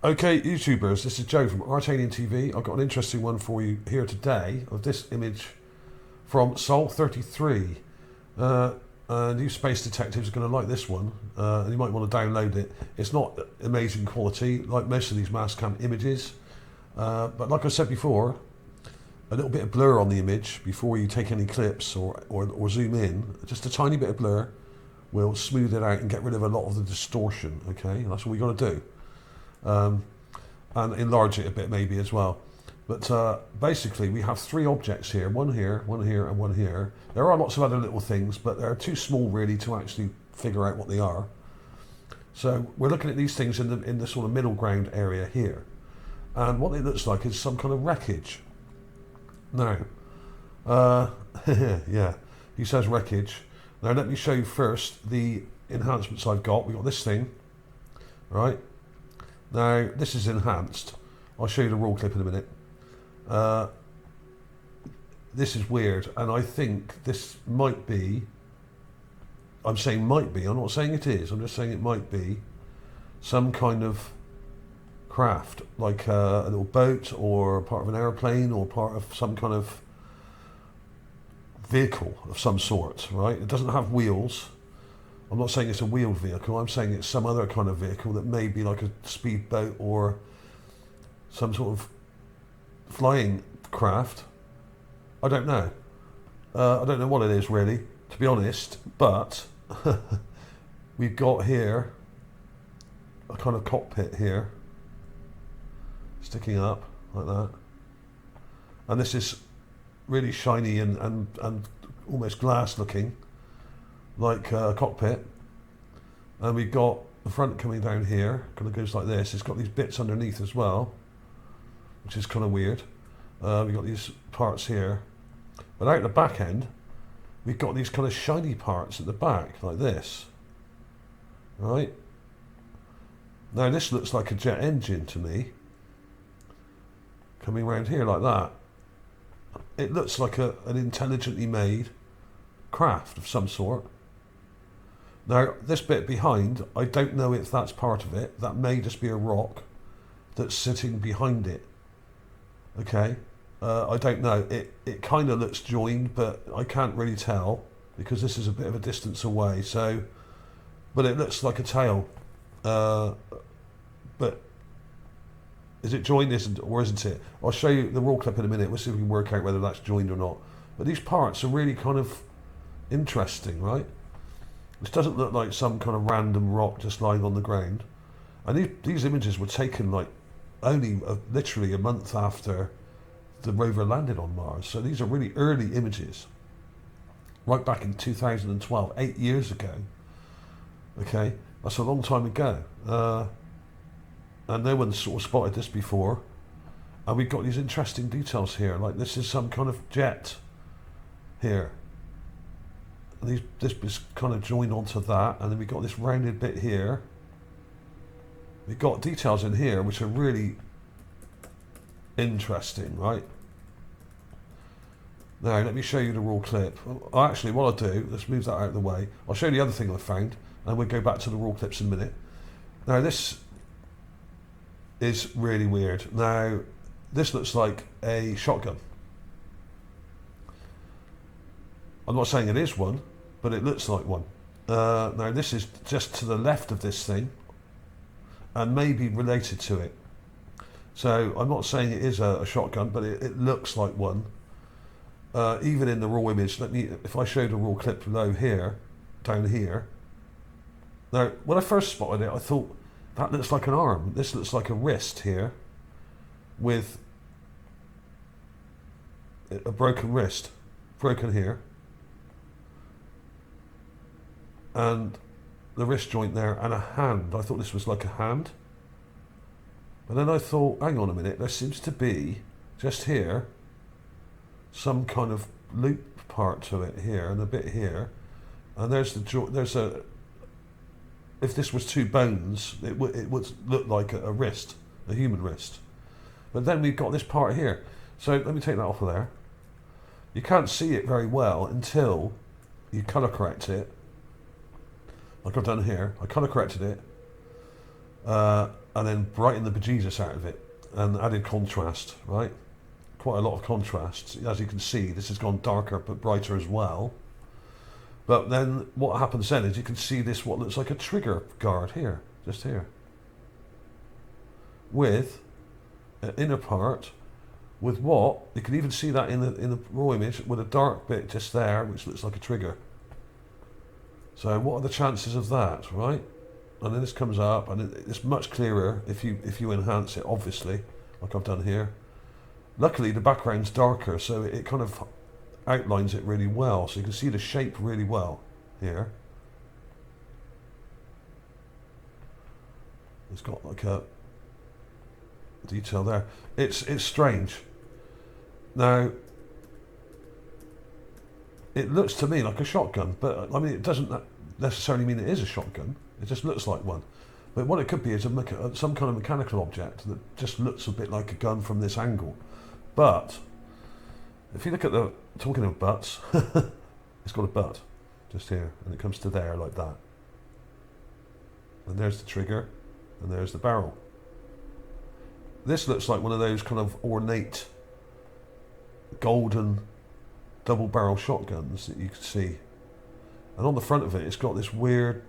Okay, YouTubers, this is Joe from ArtAlienTV. I've got an interesting one for you here today of this image from Sol 33. And you space detectives are going to like this one, and you might want to download it. It's not amazing quality like most of these mass cam images, but like I said before, a little bit of blur on the image before you take any clips or zoom in, just a tiny bit of blur will smooth it out and get rid of a lot of the distortion. Okay, that's what we got to do. And enlarge it a bit maybe as well. But basically we have three objects here, one here, and one here. There are lots of other little things, but they're too small really to actually figure out what they are. So we're looking at these things in the sort of middle ground area here. And what it looks like is some kind of wreckage. Now, yeah, he says wreckage. Now let me show you first the enhancements I've got. We've got this thing, right? Now, this is enhanced. I'll show you the raw clip in a minute. This is weird, and I think this might be, I'm saying might be, I'm not saying it is, I'm just saying it might be some kind of craft, like a little boat or part of an airplane or part of some kind of vehicle of some sort, right? It doesn't have wheels. I'm not saying it's a wheeled vehicle, I'm saying it's some other kind of vehicle that may be like a speedboat or some sort of flying craft. I don't know. I don't know what it is really, to be honest, but we've got here a kind of cockpit here, sticking up like that. And this is really shiny and almost glass looking, like a cockpit, and we've got the front coming down here, kind of goes like this. It's got these bits underneath as well, which is kind of weird. We've got these parts here, but out the back end we've got these kind of shiny parts at the back like this, right? Now this looks like a jet engine to me, coming around here like that. It looks like an intelligently made craft of some sort. Now, this bit behind, I don't know if that's part of it. That may just be a rock that's sitting behind it. Okay, I don't know. It kind of looks joined, but I can't really tell because this is a bit of a distance away. So, but it looks like a tail. But is it joined, or isn't it? I'll show you the raw clip in a minute. We'll see if we can work out whether that's joined or not. But these parts are really kind of interesting, right? This doesn't look like some kind of random rock just lying on the ground. And these images were taken like only literally a month after the rover landed on Mars. So these are really early images, right back in 2012, 8 years ago. Okay, that's a long time ago. And no one's sort of spotted this before. And we've got these interesting details here, like this is some kind of jet here. And this is kind of joined onto that, and then we've got this rounded bit here. We've got details in here which are really interesting, right? Now let me show you the raw clip. Actually, what I'll do, let's move that out of the way. I'll show you the other thing I found, and we'll go back to the raw clips in a minute. Now this is really weird. Now this looks like a shotgun. I'm not saying it is one, but it looks like one. Now this is just to the left of this thing and maybe related to it. So I'm not saying it is a shotgun, but it looks like one. Even in the raw image, if I show the raw clip below here, down here. Now, when I first spotted it, I thought, that looks like an arm. This looks like a wrist here with a broken wrist, broken here. And the wrist joint there, and a hand. I thought this was like a hand. But then I thought, hang on a minute, there seems to be, just here, some kind of loop part to it here, and a bit here. And there's if this was two bones, it would look like a wrist, a human wrist. But then we've got this part here. So let me take that off of there. You can't see it very well until you colour correct it. Like I've done here, I colour corrected it, and then brightened the bejesus out of it and added contrast, right? Quite a lot of contrast. As you can see, this has gone darker but brighter as well. But then what happens then is you can see this, what looks like a trigger guard here, just here, with an inner part with what, you can even see that in the raw image, with a dark bit just there, which looks like a trigger. So what are the chances of that, right? And then this comes up, and it's much clearer if you enhance it, obviously, like I've done here. Luckily, the background's darker, so it kind of outlines it really well, so you can see the shape really well here. It's got like a detail there. It's strange. Now, it looks to me like a shotgun, but I mean, it doesn't necessarily mean it is a shotgun. It just looks like one. But what it could be is some kind of mechanical object that just looks a bit like a gun from this angle. But if you look at the, talking of butts, it's got a butt just here, and it comes to there like that. And there's the trigger, and there's the barrel. This looks like one of those kind of ornate golden double barrel shotguns that you can see. And on the front of it, it's got this weird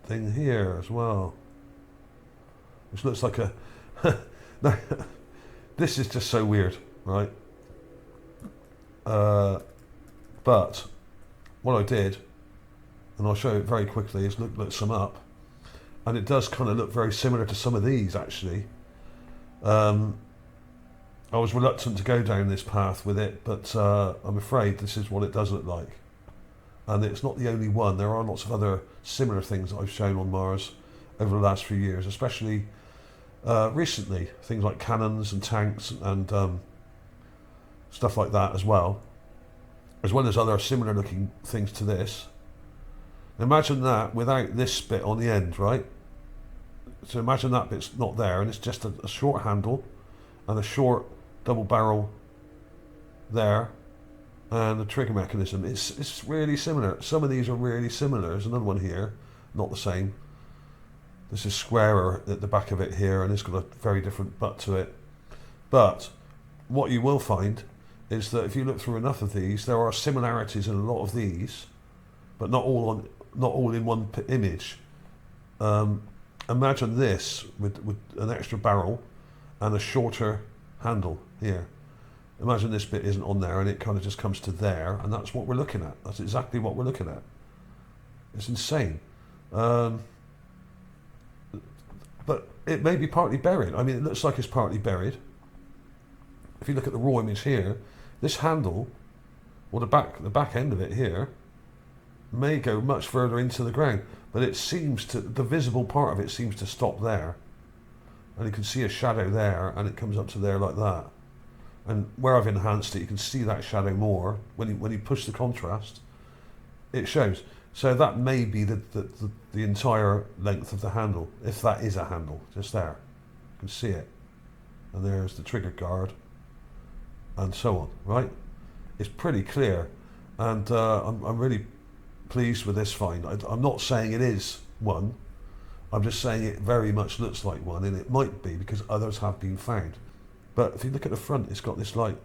thing here as well, which looks like a this is just so weird, right? But what I did, and I'll show it very quickly, is look some up, and it does kind of look very similar to some of these actually. I was reluctant to go down this path with it, but I'm afraid this is what it does look like. And it's not the only one. There are lots of other similar things that I've shown on Mars over the last few years, especially recently. Things like cannons and tanks and stuff like that as well as other similar looking things to this. Imagine that without this bit on the end, right? So imagine that bit's not there, and it's just a short handle and a short double barrel there, and the trigger mechanism. It's really similar. Some of these are really similar. There's another one here, not the same. This is squarer at the back of it here, and it's got a very different butt to it. But what you will find is that if you look through enough of these, there are similarities in a lot of these, but not all in one image. Imagine this with an extra barrel and a shorter handle here. Imagine this bit isn't on there, and it kind of just comes to there, and that's what we're looking at. That's exactly what we're looking at. It's insane. But it may be partly buried. I mean, it looks like it's partly buried. If you look at the raw image here, this handle, or the back end of it here, may go much further into the ground, but it seems to, the visible part of it seems to stop there. And you can see a shadow there, and it comes up to there like that. And where I've enhanced it, you can see that shadow more. When you push the contrast, it shows. So that may be the entire length of the handle, if that is a handle, just there. You can see it. And there's the trigger guard, and so on, right? It's pretty clear. And I'm really pleased with this find. I'm not saying it is one. I'm just saying it very much looks like one, and it might be because others have been found. But if you look at the front, it's got this like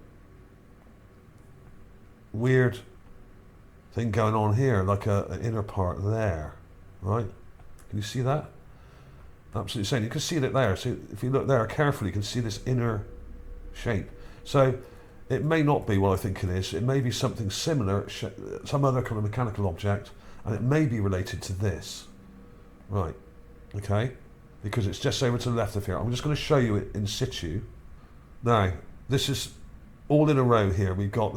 weird thing going on here, like an inner part there, right? Can you see that? Absolutely insane. You can see it there. So if you look there carefully, you can see this inner shape. So it may not be what I think it is. It may be something similar, some other kind of mechanical object, and it may be related to this. Right, okay? Because it's just over to the left of here. I'm just going to show you it in situ. Now, this is all in a row here. We've got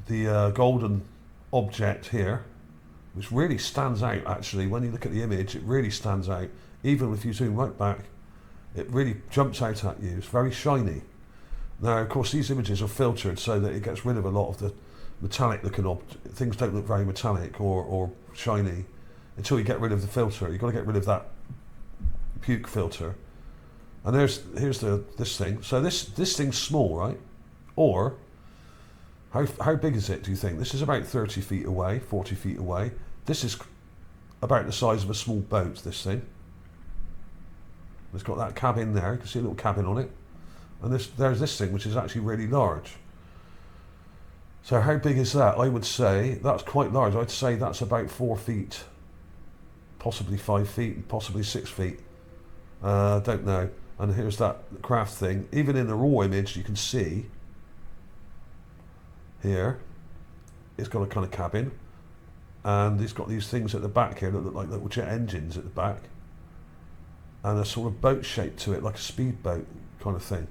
the golden object here, which really stands out actually. When you look at the image, it really stands out. Even if you zoom right back, it really jumps out at you. It's very shiny. Now, of course, these images are filtered so that it gets rid of a lot of the metallic looking objects. Things don't look very metallic or shiny until you get rid of the filter. You've got to get rid of that puke filter. And here's this thing. So this thing's small, right? Or how big is it, do you think? This is about 30 feet away, 40 feet away. This is about the size of a small boat, this thing. It's got that cabin there, you can see a little cabin on it. And there's this thing, which is actually really large. So how big is that? I would say that's quite large. I'd say that's about 4 feet, possibly 5 feet, possibly 6 feet. Don't know. And here's that craft thing. Even in the raw image, you can see here, it's got a kind of cabin. And it's got these things at the back here that look like little jet engines at the back. And a sort of boat shape to it, like a speedboat kind of thing.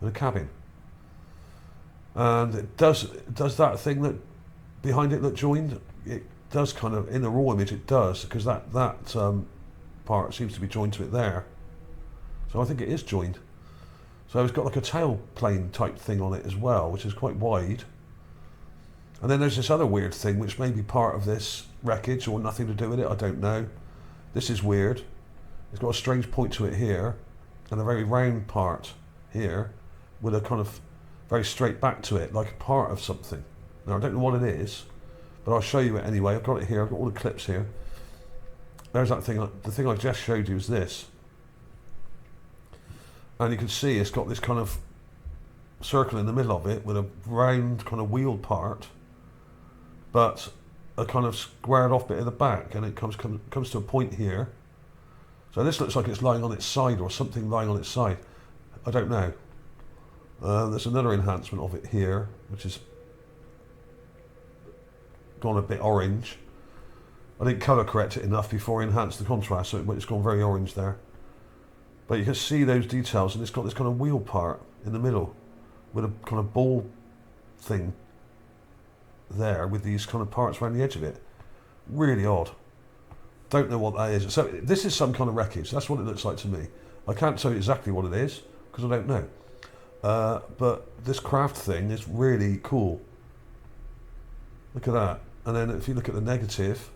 And a cabin. And it does that thing that behind it look joined. It does kind of, in the raw image it does, because that part seems to be joined to it there. So I think it is joined. So it's got like a tail plane type thing on it as well, which is quite wide. And then there's this other weird thing, which may be part of this wreckage or nothing to do with it, I don't know. This is weird. It's got a strange point to it here, and a very round part here, with a kind of very straight back to it, like a part of something. Now I don't know what it is, but I'll show you it anyway. I've got it here, I've got all the clips here. There's that thing, the thing I just showed you is this. And you can see it's got this kind of circle in the middle of it with a round kind of wheel part, but a kind of squared off bit at the back, and it comes to a point here. So this looks like it's lying on its side, or something lying on its side. I don't know. There's another enhancement of it here, which has gone a bit orange. I didn't colour correct it enough before I enhanced the contrast, so it's gone very orange there. But you can see those details, and it's got this kind of wheel part in the middle, with a kind of ball thing there, with these kind of parts around the edge of it. Really odd. Don't know what that is. So this is some kind of wreckage. That's what it looks like to me. I can't tell you exactly what it is, because I don't know. But this craft thing is really cool. Look at that. And then if you look at the negative,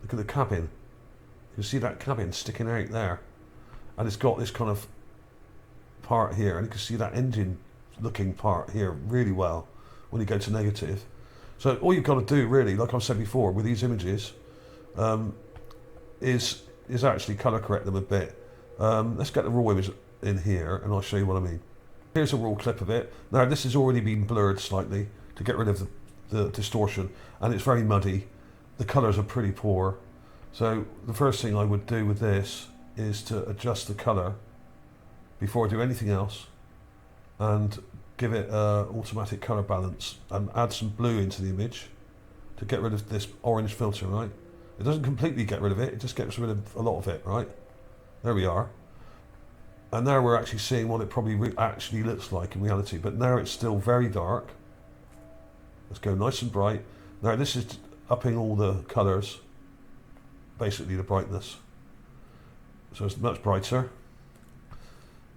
look at the cabin. You can see that cabin sticking out there. And it's got this kind of part here, and you can see that engine looking part here really well when you go to negative. So all you've got to do really, like I've said before, with these images, is actually colour correct them a bit. Let's get the raw image in here, and I'll show you what I mean. Here's a raw clip of it. Now this has already been blurred slightly to get rid of the distortion, and it's very muddy. The colours are pretty poor. So the first thing I would do with this is to adjust the colour before I do anything else, and give it automatic colour balance, and add some blue into the image to get rid of this orange filter, right? It doesn't completely get rid of it, it just gets rid of a lot of it, right? There we are. And now we're actually seeing what it probably actually looks like in reality, but now it's still very dark. Let's go nice and bright. Now this is upping all the colours, basically the brightness. So it's much brighter.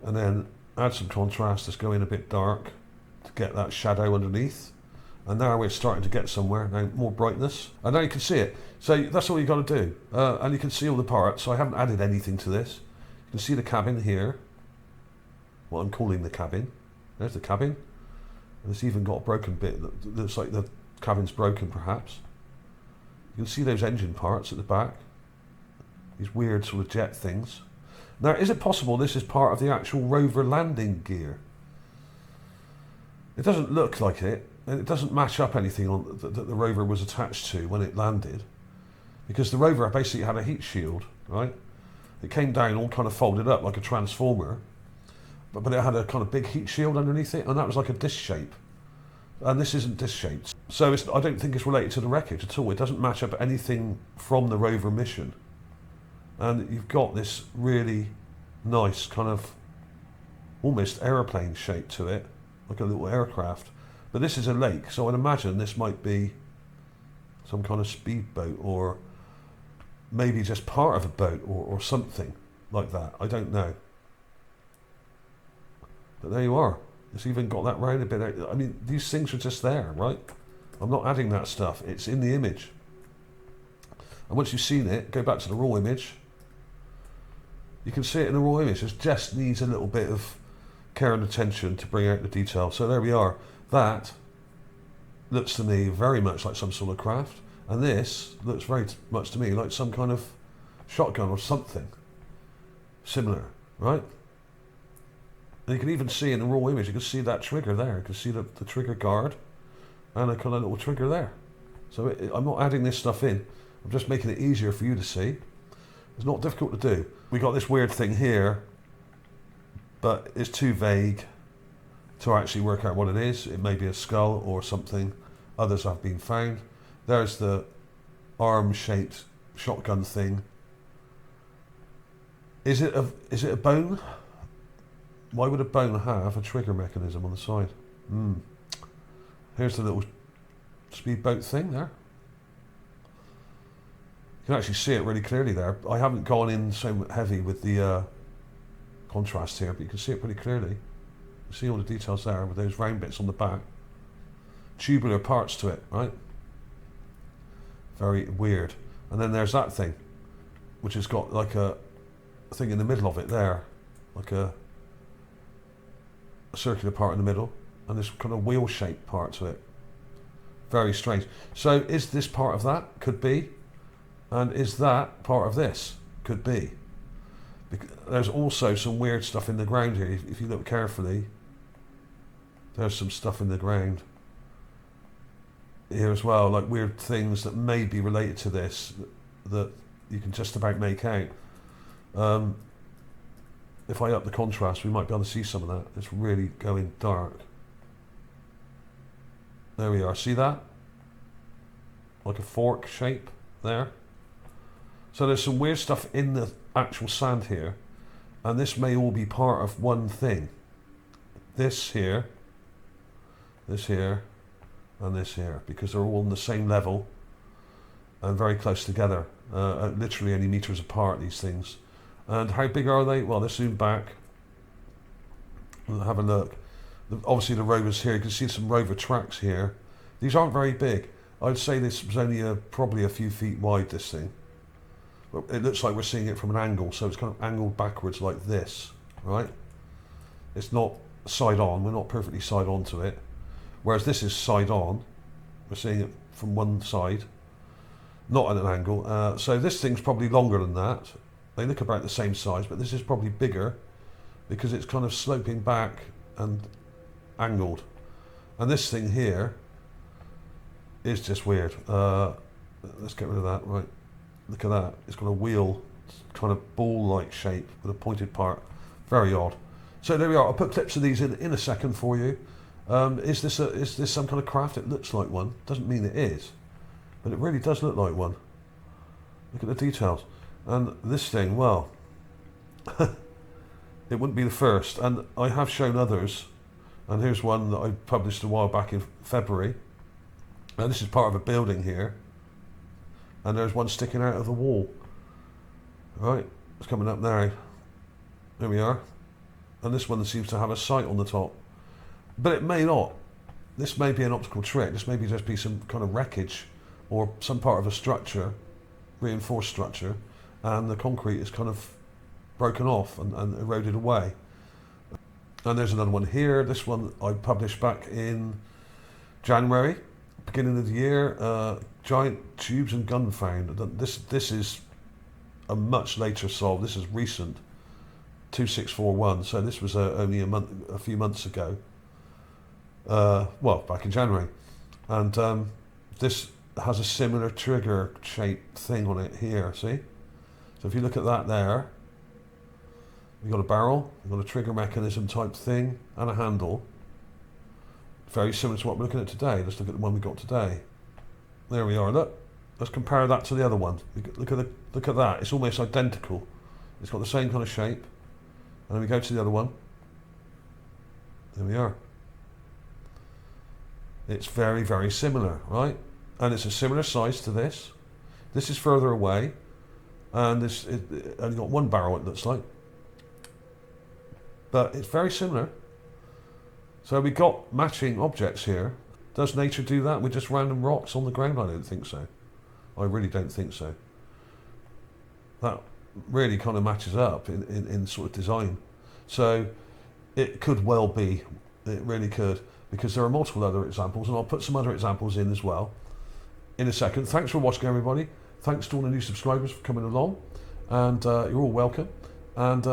And then add some contrast, let's go in a bit dark to get that shadow underneath. And now we're starting to get somewhere. Now more brightness, and now you can see it. So that's all you got to do, and you can see all the parts. So I haven't added anything to this. You can see the cabin here, what I'm calling the cabin. There's the cabin, and it's even got a broken bit that looks like the cabin's broken perhaps. You can see those engine parts at the back, these weird sort of jet things. Now is it possible this is part of the actual rover landing gear? It doesn't look like it. And it doesn't match up anything on that the rover was attached to when it landed, because the rover basically had a heat shield, right? It came down all kind of folded up like a transformer, but it had a kind of big heat shield underneath it, and that was like a disc shape. And this isn't disc shaped, so I don't think it's related to the wreckage at all. It doesn't match up anything from the rover mission, and you've got this really nice kind of almost aeroplane shape to it, like a little aircraft. But this is a lake, so I'd imagine this might be some kind of speedboat, or maybe just part of a boat, or something like that. I don't know. But there you are. It's even got that round a bit out. I mean, these things are just there, right? I'm not adding that stuff. It's in the image. And once you've seen it, go back to the raw image. You can see it in the raw image. It just needs a little bit of care and attention to bring out the detail. So there we are. That looks to me very much like some sort of craft, And this looks very much to me like some kind of shotgun or something similar, right? And you can even see in the raw image, you can see that trigger there. You can see the trigger guard and a kind of little trigger there. So I'm not adding this stuff in. I'm just making it easier for you to see. It's not difficult to do. We got this weird thing here, but it's too vague to actually work out what it is. It may be a skull or something. Others have been found. There's the arm-shaped shotgun thing. Is it a bone? Why would a bone have a trigger mechanism on the side? Here's the little speedboat thing there. You can actually see it really clearly there. I haven't gone in so heavy with the contrast here, but you can see it pretty clearly. You see all the details there with those round bits on the back. Tubular parts to it, right? Very weird. And then there's that thing, which has got like a thing in the middle of it there, like a circular part in the middle, and this kind of wheel-shaped part to it. Very strange. So is this part of that? Could be. And is that part of this? Could be. There's also some weird stuff in the ground here. If you look carefully, there's some stuff in the ground here as well, like weird things that may be related to this that you can just about make out. If I up the contrast, we might be able to see some of that. It's really going dark. There we are. See that? Like a fork shape there. So there's some weird stuff in the actual sand here, and this may all be part of one thing. This here, and this here, because they're all on the same level and very close together, literally only meters apart, these things. And how big are they? Well, let's zoom back and have a look. Obviously the rover's here. You can see some rover tracks here. These aren't very big. I'd say this was only probably a few feet wide, this thing. But it looks like we're seeing it from an angle, so it's kind of angled backwards like this, right? It's not side on. We're not perfectly side on to it. Whereas this is side on. We're seeing it from one side, not at an angle. So this thing's probably longer than that. They look about the same size, but this is probably bigger because it's kind of sloping back and angled. And this thing here is just weird. Let's get rid of that, right? Look at that. It's got a wheel, kind of ball-like shape with a pointed part. Very odd. So there we are. I'll put clips of these in a second for you. Is this some kind of craft? It looks like one. Doesn't mean it is, but it really does look like one. Look at the details. And this thing, well, it wouldn't be the first. And I have shown others. And here's one that I published a while back in February. Now this is part of a building here. And there's one sticking out of the wall. Right, it's coming up now. There we are. And this one seems to have a sight on the top. But it may not. This may be an optical trick. This may just be some kind of wreckage or some part of a structure, reinforced structure, and the concrete is kind of broken off and eroded away. And there's another one here. This one I published back in January, beginning of the year. Giant tubes and gun found. This is a much later solve. This is recent, 2641. So this was only a few months ago. Well, back in January, and this has a similar trigger shaped thing on it here. See? So if you look at that there, you've got a barrel, you've got a trigger mechanism type thing, and a handle. Very similar to what we're looking at today. Let's look at the one we got today. There we are. Look. Let's compare that to the other one. Look at that. It's almost identical. It's got the same kind of shape. And then we go to the other one. There we are. It's very, very similar, right? And it's a similar size to this. This is further away. And it only got one barrel, it looks like. But it's very similar. So we got matching objects here. Does nature do that with just random rocks on the ground? I don't think so. I really don't think so. That really kind of matches up in sort of design. So it could well be. It really could. Because there are multiple other examples, and I'll put some other examples in as well. in a second. Thanks for watching, everybody. Thanks to all the new subscribers for coming along, and you're all welcome. And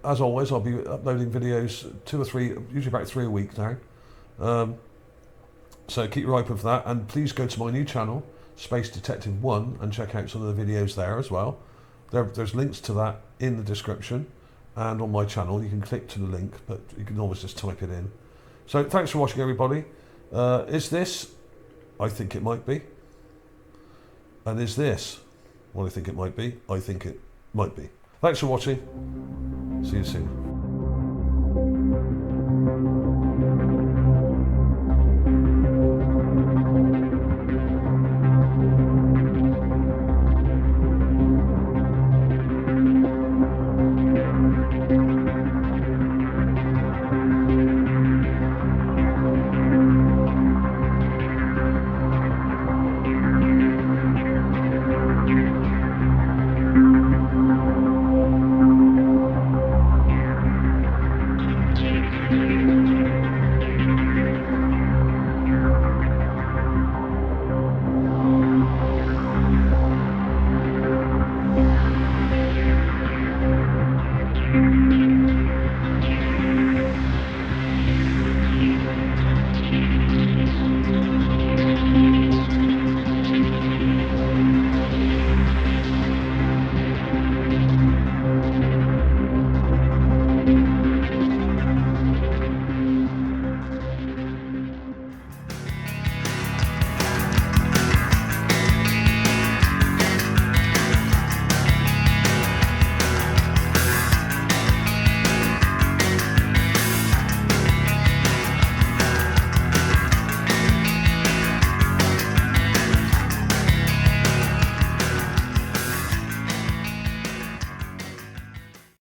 as always, I'll be uploading videos 2 or 3, usually about 3 a week now. So keep your eye open for that, and please go to my new channel, Space Detective 1, and check out some of the videos there as well. There's links to that in the description, and on my channel you can click to the link, but you can always just type it in. So thanks for watching, everybody. Is this? I think it might be. And is this what I think it might be? I think it might be. Thanks for watching. See you soon.